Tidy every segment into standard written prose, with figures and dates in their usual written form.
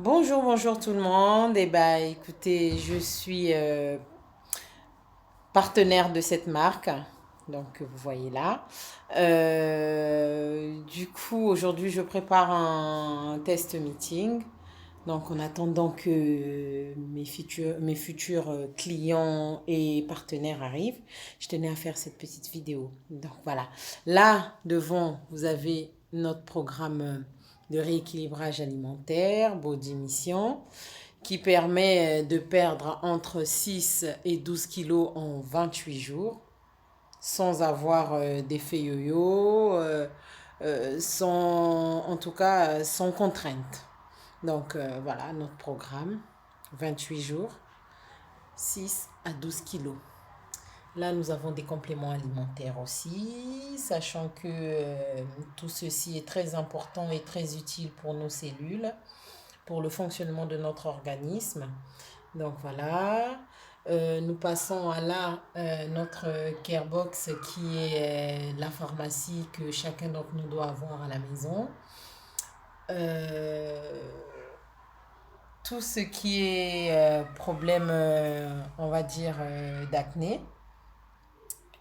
Bonjour, bonjour tout le monde. Écoutez, je suis partenaire de cette marque, donc que vous voyez là. Du coup, aujourd'hui, je prépare un test meeting. Donc, en attendant que mes futurs clients et partenaires arrivent, je tenais à faire cette petite vidéo. Donc, voilà. Là, devant, vous avez notre programme de rééquilibrage alimentaire, Body Mission, qui permet de perdre entre 6 et 12 kilos en 28 jours, sans avoir d'effet yo-yo, en tout cas sans contrainte. Donc voilà notre programme, 28 jours, 6 à 12 kilos. Là, nous avons des compléments alimentaires aussi, sachant que tout ceci est très important et très utile pour nos cellules, pour le fonctionnement de notre organisme. Donc voilà. Nous passons à là notre Carebox qui est la pharmacie que chacun d'entre nous doit avoir à la maison. Euh, tout ce qui est problème, on va dire, d'acné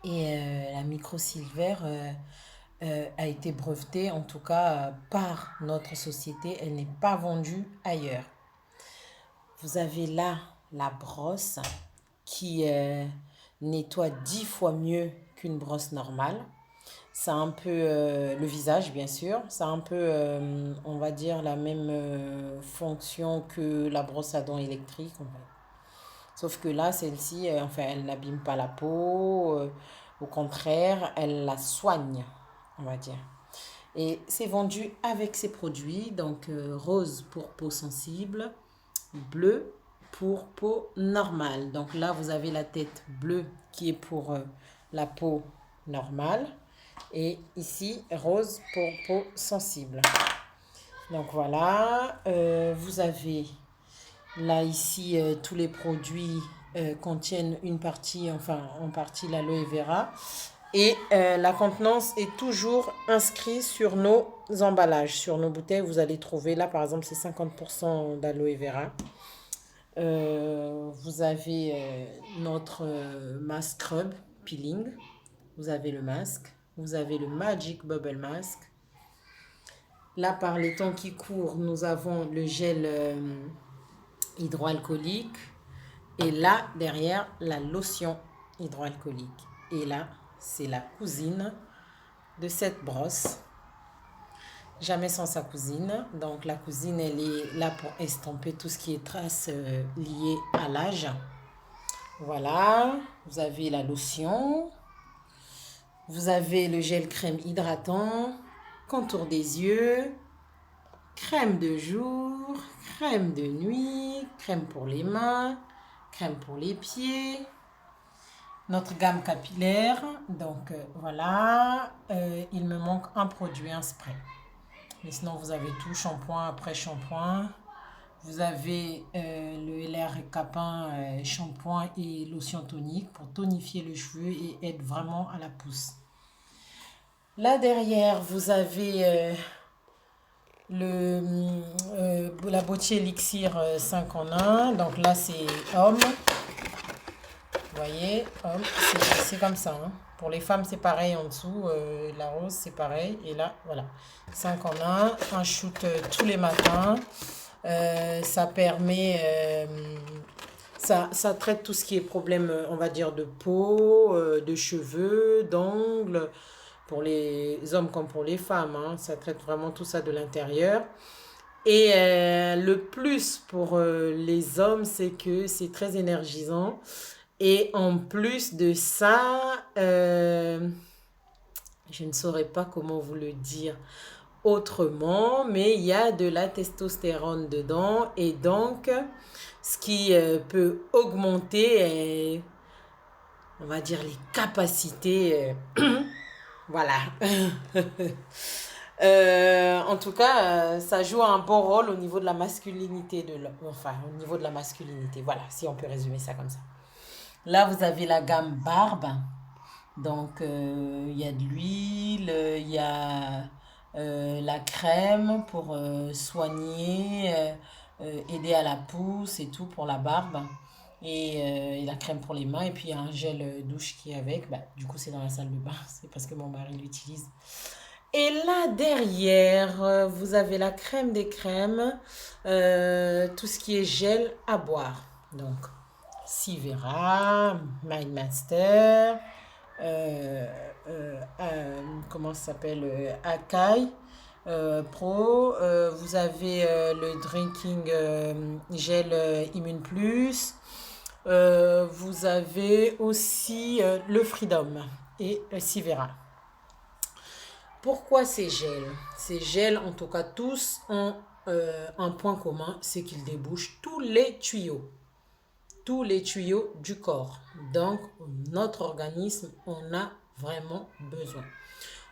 et la microsilver a été brevetée, en tout cas par notre société. Elle n'est pas vendue ailleurs. Vous avez là la brosse qui nettoie 10 fois mieux qu'une brosse normale. Ça a un peu le visage, bien sûr. Ça a un peu, on va dire, la même fonction que la brosse à dents électrique. En fait. Sauf que là, celle-ci, enfin, elle n'abîme pas la peau. Au contraire, elle la soigne, on va dire. Et c'est vendu avec ces produits. Donc, rose pour peau sensible, bleu pour peau normale. Donc là, vous avez la tête bleue qui est pour la peau normale. Et ici, rose pour peau sensible. Donc voilà, vous avez là ici tous les produits contiennent une partie, enfin en partie l'aloe vera. Et la contenance est toujours inscrite sur nos emballages, sur nos bouteilles. Vous allez trouver là par exemple c'est 50% d'aloe vera. Vous avez notre mask scrub peeling. Vous avez le masque. Vous avez le Magic Bubble Mask. Là, par les temps qui courent, nous avons le gel hydroalcoolique. Et là, derrière, la lotion hydroalcoolique. Et là, c'est la cousine de cette brosse. Jamais sans sa cousine. Donc, la cousine, elle est là pour estomper tout ce qui est traces liées à l'âge. Voilà. Vous avez la lotion. Vous avez le gel crème hydratant, contour des yeux, crème de jour, crème de nuit, crème pour les mains, crème pour les pieds, notre gamme capillaire. Donc voilà, il me manque un produit, un spray. Mais sinon, vous avez tout, shampoing après shampoing. Vous avez le LR Capin shampoing et lotion tonique pour tonifier le cheveu et aide vraiment à la pousse. Là derrière, vous avez la Bottier Elixir 5 en un. Donc là, c'est homme. Vous voyez, homme, c'est comme ça. Hein. Pour les femmes, c'est pareil en dessous. La rose, c'est pareil. Et là, voilà. 5 en un shoot tous les matins. Ça permet... ça traite tout ce qui est problème, on va dire, de peau, de cheveux, d'ongles, pour les hommes comme pour les femmes. Hein. Ça traite vraiment tout ça de l'intérieur. Et le plus pour les hommes, c'est que c'est très énergisant. Et en plus de ça, je ne saurais pas comment vous le dire autrement, mais il y a de la testostérone dedans. Et donc, ce qui peut augmenter, on va dire, les capacités. Voilà. En tout cas, ça joue un bon rôle au niveau de la masculinité de l'homme. Enfin, au niveau de la masculinité. Voilà, si on peut résumer ça comme ça. Là, vous avez la gamme barbe. Donc, il y a de l'huile, il y a la crème pour soigner aider à la pousse et tout pour la barbe. Et la crème pour les mains. Et puis il y a un gel douche qui est avec. Bah, du coup, c'est dans la salle de bain. C'est parce que mon mari l'utilise. Et là, derrière, vous avez la crème des crèmes. Tout ce qui est gel à boire. Donc, Sivera, Mindmaster, euh, comment ça s'appelle, Akai Pro. Vous avez le Drinking Gel Immune Plus. Vous avez aussi le Freedom et Sivera. Pourquoi ces gels? Ces gels, en tout cas tous, ont un point commun, c'est qu'ils débouchent tous les tuyaux du corps. Donc, notre organisme en a vraiment besoin.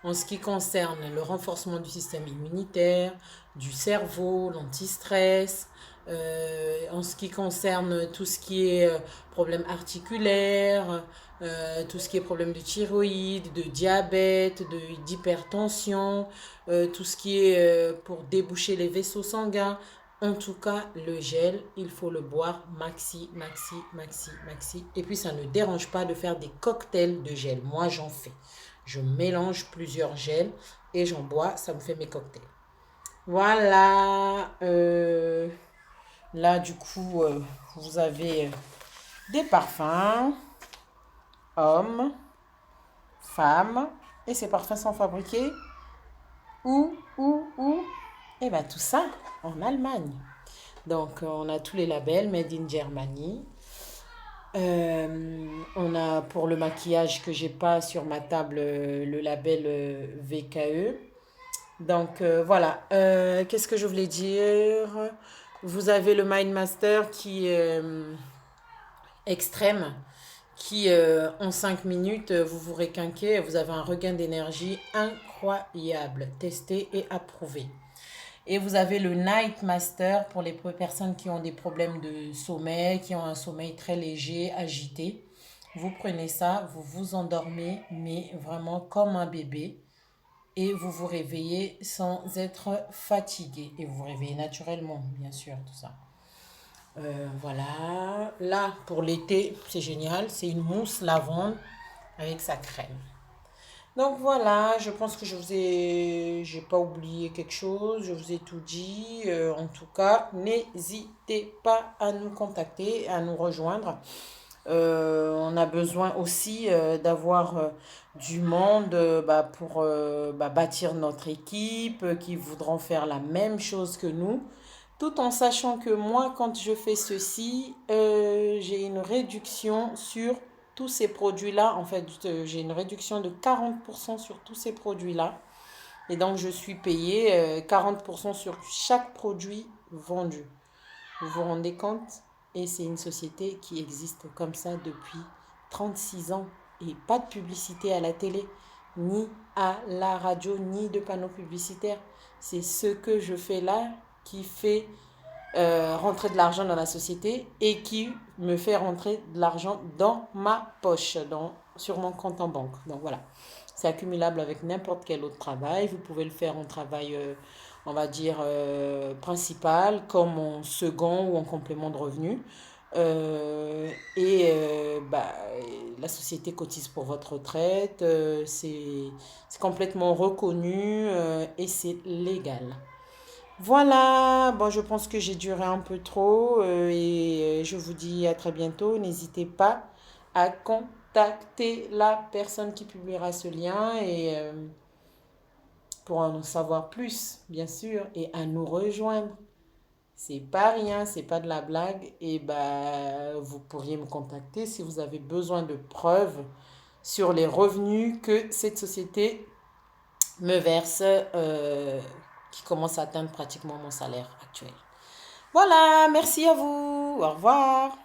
En ce qui concerne le renforcement du système immunitaire, du cerveau, l'antistress, en ce qui concerne tout ce qui est problème articulaire, tout ce qui est problème de thyroïde, de diabète, d'hypertension, tout ce qui est pour déboucher les vaisseaux sanguins. En tout cas, le gel, il faut le boire maxi, maxi, maxi, maxi. Et puis, ça ne dérange pas de faire des cocktails de gel. Moi, j'en fais. Je mélange plusieurs gels et j'en bois, ça me fait mes cocktails. Voilà. Là, du coup, vous avez des parfums, hommes, femmes. Et ces parfums sont fabriqués où? Eh bien, tout ça en Allemagne. Donc, on a tous les labels Made in Germany. On a pour le maquillage que j'ai pas sur ma table le label VKE. Donc voilà. Qu'est-ce que je voulais dire? Vous avez le Mindmaster qui est extrême, qui en 5 minutes vous vous requinquez, vous avez un regain d'énergie incroyable, testé et approuvé. Et vous avez le Night Master pour les personnes qui ont des problèmes de sommeil, qui ont un sommeil très léger, agité. Vous prenez ça, vous vous endormez, mais vraiment comme un bébé. Et vous vous réveillez sans être fatigué. Et vous vous réveillez naturellement, bien sûr, tout ça. Voilà. Là, pour l'été, c'est génial. C'est une mousse lavande avec sa crème. Donc voilà, je pense que j'ai pas oublié quelque chose, je vous ai tout dit. En tout cas, n'hésitez pas à nous contacter, à nous rejoindre. On a besoin aussi d'avoir du monde pour bâtir notre équipe, qui voudront faire la même chose que nous, tout en sachant que moi, quand je fais ceci, j'ai une réduction sur tous ces produits-là. En fait, j'ai une réduction de 40% sur tous ces produits-là. Et donc, je suis payée 40% sur chaque produit vendu. Vous vous rendez compte? Et c'est une société qui existe comme ça depuis 36 ans. Et pas de publicité à la télé, ni à la radio, ni de panneaux publicitaires. C'est ce que je fais là qui fait rentrer de l'argent dans la société et qui me fait rentrer de l'argent dans ma poche, sur mon compte en banque. Donc voilà, c'est accumulable avec n'importe quel autre travail. Vous pouvez le faire en travail, on va dire, principal, comme en second ou en complément de revenu. La société cotise pour votre retraite, c'est complètement reconnu et c'est légal. Voilà, bon, je pense que j'ai duré un peu trop et je vous dis à très bientôt. N'hésitez pas à contacter la personne qui publiera ce lien et pour en savoir plus, bien sûr, et à nous rejoindre. C'est pas rien, c'est pas de la blague. Et vous pourriez me contacter si vous avez besoin de preuves sur les revenus que cette société me verse, qui commence à atteindre pratiquement mon salaire actuel. Voilà, merci à vous. Au revoir.